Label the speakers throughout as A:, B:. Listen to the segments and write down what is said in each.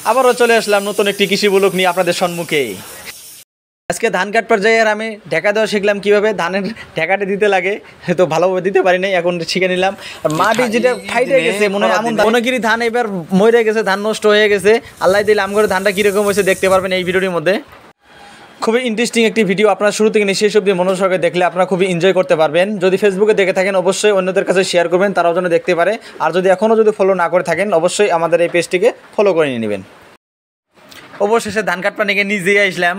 A: আবারও চলে আসলাম নতুন একটি কৃষি ব্লগ নিয়ে আপনাদের সম্মুখে। আজকে ধান কাটবার যাই আর আমি ঢেকা দেওয়া শিখলাম কীভাবে ধানের ঢেকাটা দিতে লাগে, তো ভালোভাবে দিতে পারি নাই, এখন শিখে নিলাম। মাটি যেটা ফাইটে গেছে মনে হয় এমন মনেগিরি ধান এবার মরে গেছে, ধান নষ্ট হয়ে গেছে। আল্লাহ দিলে আমগরে ধানটা কীরকম হয়েছে দেখতে পারবেন এই ভিডিওটির মধ্যে। খুবই ইন্টারেস্টিং একটি ভিডিও, আপনারা শুরু থেকে নিয়ে শেষ অবধি মনোযোগে দেখলে আপনারা খুবই এনজয় করতে পারবেন। যদি ফেসবুকে দেখে থাকেন অবশ্যই অন্যদের কাছে শেয়ার করবেন, তারাও যেন দেখতে পারে। আর যদি এখনও ফলো না করে থাকেন অবশ্যই আমাদের এই পেজটিকে ফলো করে নিয়ে নেবেন। অবশেষে ধান কাটপা নিয়ে নিজেই আসলাম,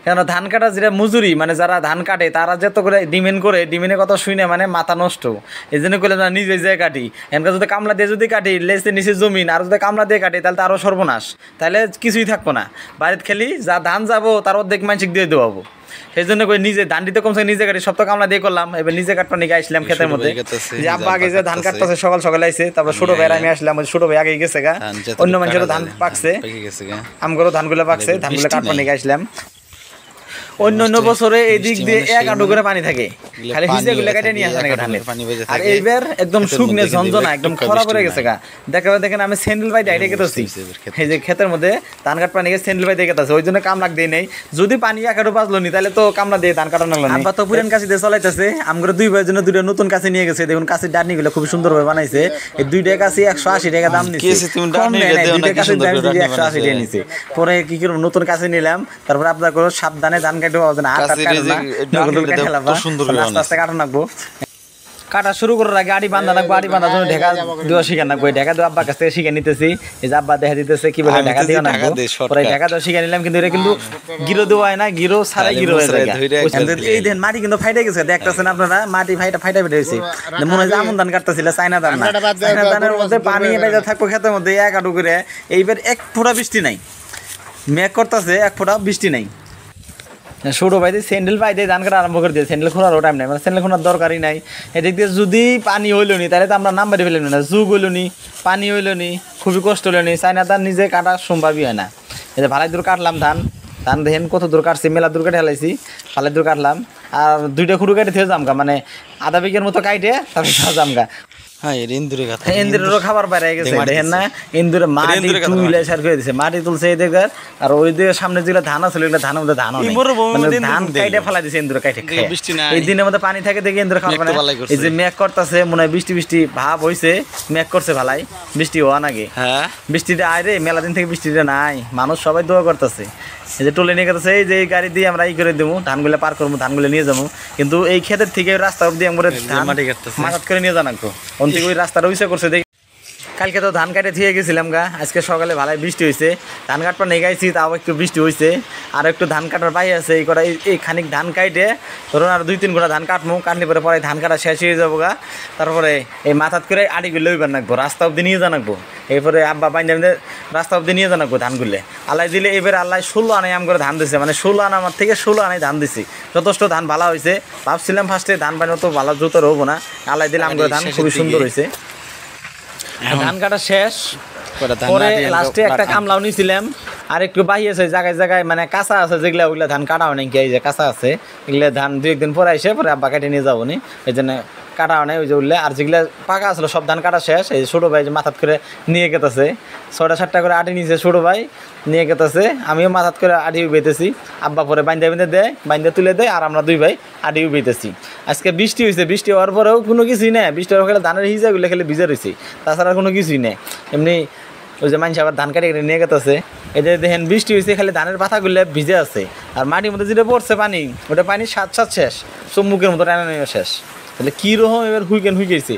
A: কেন ধান কাটা যেটা মজুরি, মানে যারা ধান কাটে তারা যত করে ডিমেন্ড করে, ডিমেন্ডের কথা শুনে মানে মাথা নষ্ট। এই জন্য করলে না নিজে যেয়ে কাটি, এনকা যদি কামলা দিয়ে যদি কাটি লেসে নিচে জমিন, আর যদি কামলা দিয়ে কাটি তাহলে তো আরও সর্বনাশ, তাহলে কিছুই থাকবো না। বাড়িতে খেলি যা ধান যাবো তার অর্ধেক মানসিক দিয়ে দেওয়াবো। সেই জন্য করে নিজে ধান দিতে কমসে নিজে কাটি, সপ্তাহ কামলা দিয়ে করলাম। এবার নিজে কাটপা নিয়ে আসলাম ক্ষেতের মধ্যে, যে আব্বা আগে যে ধান কাটতেছে সকাল সকাল আইছে, তারপর ছোট ভাইয়ের আমি আসলাম, ছোট ভাই আগে গেছে গা, অন্য মানুষেরও ধান পাকছে, আমগুলো ধানগুলো পাকছে, ধানগুলো কাটপা নিয়ে আসলাম। অন্য বছরে এই দিক দিয়ে এক আঁটু করে পানি থাকে, খালি হিসেগুলো কেটে নিয়ে আসে নাকি ধানের। আর এইবার একদম শুকনে ঝঞ্ঝনা একদম খরা পড়ে গেছে গা। দেখেন আমি স্যান্ডেল পাই ডাইরে কেটেছি, এই যে ক্ষেতের মধ্যে ধান কাট পানি স্যান্ডেল পাই দিয়ে কেটেছে, ওই জন্য কামলাক দিয়ে নেই। যদি পানি এক আঁটু বাজলো নি তাহলে তো কামলা দিয়ে ধান কাটানো লাগলো। আব্বা তো পুরান কাশি দিয়ে চলাইতেছে, আমরা দুই ভাইয়ের জন্য দুইটা নতুন কাশি নিয়ে গেছে। দেখুন কাশির ডাটনিগুলো খুব সুন্দরভাবে বানাইছে। এই দুইটা কাশি 180 টাকা দাম নিচ্ছে, কম নেয় না, দুইটা কাশির দাম 180 টাকা নিচ্ছে। পরে কি করব, নতুন কাশি নিলাম, তারপর আপনার করে সাবধানে ধান কাটতে পাওয়া যায় না, কাটা শুরু করার আগে আড়ি বান্ধা রাখবো, আড়ি বান্ধার জন্য ঢেকা দেওয়া শিখে রাখবো। ঢেকা দেওয়া আব্বার কাছ থেকে শিখে নিতেছি, এই যে আব্বা দেখা দিতেছে কিভাবে ঢেকা দেওয়া রাখবো। পরে ঢেকা দেওয়া শিখে নিলাম, কিন্তু এটা কিন্তু গিরো দেওয়া হয় না, গিরো ছাড়াই গিরো হয়ে যায়। এই দেন মাটি কিন্তু ফাইটে গেছে, দেখতেছেন আপনারা মাটি ফাইটা হয়েছে, মনে হয় আমন ধান কাটতেছিল, চাইনা ধান না। চাইনা ধানের মধ্যে পানি বাইরে থাকবো ক্ষেতের মধ্যে এক আটু করে। এইবার এক ফোঁটা বৃষ্টি নাই, মেঘ করতেছে, এক ফোঁটা বৃষ্টি নাই। ছোটো ভাই স্যান্ডেল পাই দিয়ে ধান কাটা আরম্ভ করে দিয়ে, স্যান্ডেল খোলারও টাইম নাই, মানে স্যান্ডেল খোলার দরকারই নাই। এদিক দিয়ে যদি পানি হইল নি তাহলে তো আমরা নাম বাড়ি ফেললাম না, যুগ হইল নি, পানি হইল নি, খুবই কষ্ট হইল নি। চাইনা ধান নিজে কাটা সম্ভবই হয় না। এই যে ভালাই দূর কাটলাম ধান দেখেন কত দূর কাটছি, মেলা দূর কেটে ফেলাইছি, ভালাই দূর কাটলাম। আর দুইটা খুঁড়ো কেটে থেকে জামগা, মানে আধা বিঘের মতো কাইটে তারপর জামগা। ইন্দুরেরও খাবার বাইরে গেছে, দেখেন না, ইন্দুরে মাটি তুলে সার করে দিছে, মাটি তুলছে এই দিকে। আর ওই দিকে সামনে যেগুলো ধান আছে ওইগুলো ধানের মধ্যে ধান ধান কাইটে ফেলা দিছে ইন্দুরে কাইটে। এই দিনের মধ্যে পানি থাকে দেখে ইন্দুরে খাবার পারে। এই যে মেঘ করতেছে, মনে হয় বৃষ্টি ভাব হয়েছে, মেঘ করছে ভালাই, বৃষ্টি হওয়া নাকি। বৃষ্টিটা আয় রে, মেলা দিন থেকে বৃষ্টিটা নাই, মানুষ সবাই দোয়া করতেছে। এই যে টোলে নিয়ে গেছে, এই যে এই গাড়ি দিয়ে আমরা ই করে দেবো, ধানগুলো পার করবো, ধানগুলো নিয়ে যাবো। কিন্তু এই ক্ষেতের থেকে রাস্তা অব্দি আমরা মাথাত করে নিয়ে জানাকো, অন থেকে ওই রাস্তাটা উইসা করছে। দেখি কালকে তো ধান কাটে থিয়ে গেছিলাম গা, আজকে সকালে ভালোই বৃষ্টি হয়েছে, ধান কাটপা নিয়ে গাইছি, তাও একটু বৃষ্টি হয়েছে। আর একটু ধান কাটার পাই আছে, এই কটা এই খানিক ধান কাটে ধরুন আর 2-3 ঘন্টা ধান কাটবো, কাটলে পরে ধান কাটা শেষ হয়ে যাবো গা। তারপরে এই মাথাত করে আড়িগুলো লইবার নাকবো, রাস্তা অব্দি নিয়ে জানাকবো। এরপরে আব্বা বাইন্দে রাস্তা অব্দি নিয়ে জানাকবো ধানগুলো। আল্লাহ দিলে এবার আল্লাহ 16 আনায় আম করে ধান দিছে, মানে 16 আনা আমার থেকে 16 আনায় ধান দিছি। যথেষ্ট ধান ভালো হয়েছে, ভাবছিলাম ফার্স্টে ধান বানানো তো ভালো জুতোর হবো না, আল্লাহ দিলে আম করে ধান খুবই সুন্দর হয়েছে। ধান কাটা শেষ, পরে লাস্টে একটা কামলাও নিয়েছিলাম। আর একটু বাহি আছে জায়গায় জায়গায়, মানে কাঁচা আছে যেগুলা, ওইগুলা ধান কাটাও নেই, এই যে কাঁচা আছে এগুলা ধান 2-1 দিন পরে আইসে পরে আব্বা কেটে নিয়ে যাবো নি, এই জন্য কাটাও নেই। ওই যে উঠলে আর যেগুলা পাকা আসলো সব ধান কাটা শেষ। এই ছোটো ভাই যে মাথাত করে নিয়ে গেতেছে, 6টা-7টা করে আটি নিয়েছে ছোটো ভাই, নিয়ে গেতেছে। আমিও মাথাত করে আটি বেঁধেছি, আব্বা পরে বেঁধে দেয়, বাইন্দা তুলে দেয়, আর আমরা 2 ভাই আটি বেঁধেছি। আজকে বৃষ্টি হয়েছে, বৃষ্টি হওয়ার পরেও কোনো কিছুই নেই, বৃষ্টি হওয়ার খেলে ধানের হিজাগুলো খেলে ভিজে রয়েছে, তাছাড়া কোনো কিছুই নেই। এমনি ওই যে মানুষ আবার ধান কাটি নিয়ে গেতেছে, এদের দেখেন বৃষ্টি হয়েছে খালি ধানের পাতাগুলো ভিজে আছে। আর মাটির মধ্যে যেটা পড়ছে পানি, ওটা পানি সাত শেষ, চুম্বুকের মতো টানা নেওয়া শেষ। তাহলে কীরকম এবার হুইগেছে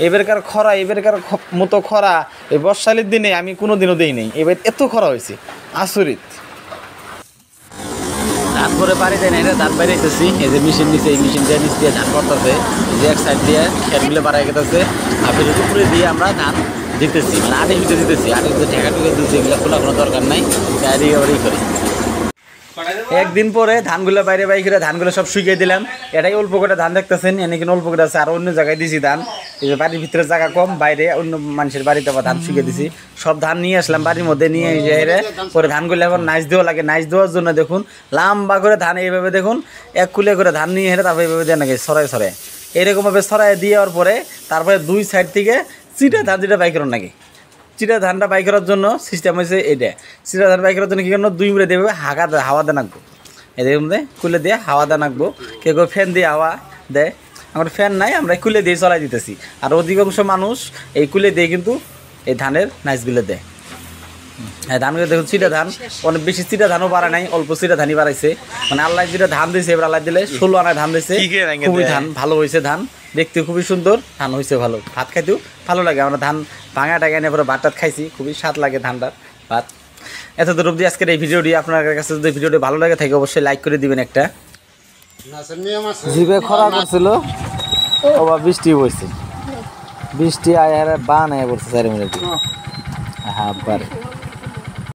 A: এবারকার খরা, এবারকার মতো খরা এই বর্ষালের দিনে আমি কোনো দিনও দিই নেই, এবার এত খরা হয়েছে আচরিত। ধান করে পারি দেয় না, এটা ধান বাইরেছি, এই যে মেশিন নিচে, এই মেশিন দিয়ে নিচ দিয়ে ধান করতেছে, এই যে এক সাইড দিয়ে খেতগুলো বাড়াই গেতেছে, আর উপরে দিয়ে আমরা ধান দিতেছি, মানে আটির ভিতরে দিতেছি, আটির ভিতরে ঠেকা টুকে দিচ্ছি, এগুলো খোলা কোনো দরকার নাই, আবার ই করি। একদিন পরে ধানগুলো বাইরে করে ধানগুলো সব শুকিয়ে দিলাম। এটাই অল্প করে ধান দেখতেছেন, এনে কিন্তু অল্প করে আছে, আর অন্য জায়গায় দিছি ধান। এই যে বাড়ির ভিতরে জায়গা কম, বাইরে অন্য মানুষের বাড়িতে আবার ধান শুকিয়ে দিছি। সব ধান নিয়ে আসলাম বাড়ির মধ্যে, নিয়ে এসে পরে ধানগুলো এখন নাইচ দেওয়া লাগে। নাইচ দেওয়ার জন্য দেখুন লম্বা করে ধান এইভাবে দেখুন এক কুলে করে ধান নিয়ে হেঁটে তারপরে এইভাবে দেয় নাকি ছড়ায় এরকমভাবে ছড়াই দেওয়ার পরে তারপরে 2 সাইড থেকে চিটা ধান যেটা বাই করেন নাকি চিরা ধানটা বাই করার জন্য সিস্টেম হয়েছে এটা। চিরা ধান বাই করার জন্য কি করবো 2 মিনিট দেবে হাওয়া দেন আঁকবো, এদের মধ্যে কুলে দিয়ে হাওয়া দেন আঁকবো। কেউ কেউ ফ্যান দিয়ে হাওয়া দেয়, আমার ফ্যান নাই, আমরা কুলে দিয়ে চলাই দিতেছি। আর অধিকাংশ মানুষ এই কুলে দিয়ে কিন্তু এই ধানের নাইচগুলো দেয়। হ্যাঁ, ধানগুলো দেখুন চিটা ধান, অনেক বেশি চিটা ধানও বাড়ায় নাই, অল্প চিটা ধানই বাড়াইছে। মানে আল্লাহ যেটা ধান দিয়েছে এবার আল্লাহ দিলে 16 আনায় ধান দিয়েছে, খুবই ধান ভালো হয়েছে, ধান দেখতে খুবই সুন্দর, ধান হয়েছে ভালো, ভাত খাইতেও ভালো লাগে। আমরা ধান ভাঙা টাকা এনে পরে ভাত টাত খাইছি, খুবই স্বাদ লাগে ধানটার ভাত। এত দূর অবধি আজকের এই ভিডিওটি আপনার কাছে যদি ভিডিওটি ভালো লাগে থাকে অবশ্যই লাইক করে দিবেন একটা। জিভে খরা করছিল, ওবা বৃষ্টি হয়েছে, বৃষ্টি আয় হারে বান আয় পড়ছে 4 মিনিট। হ্যাঁ,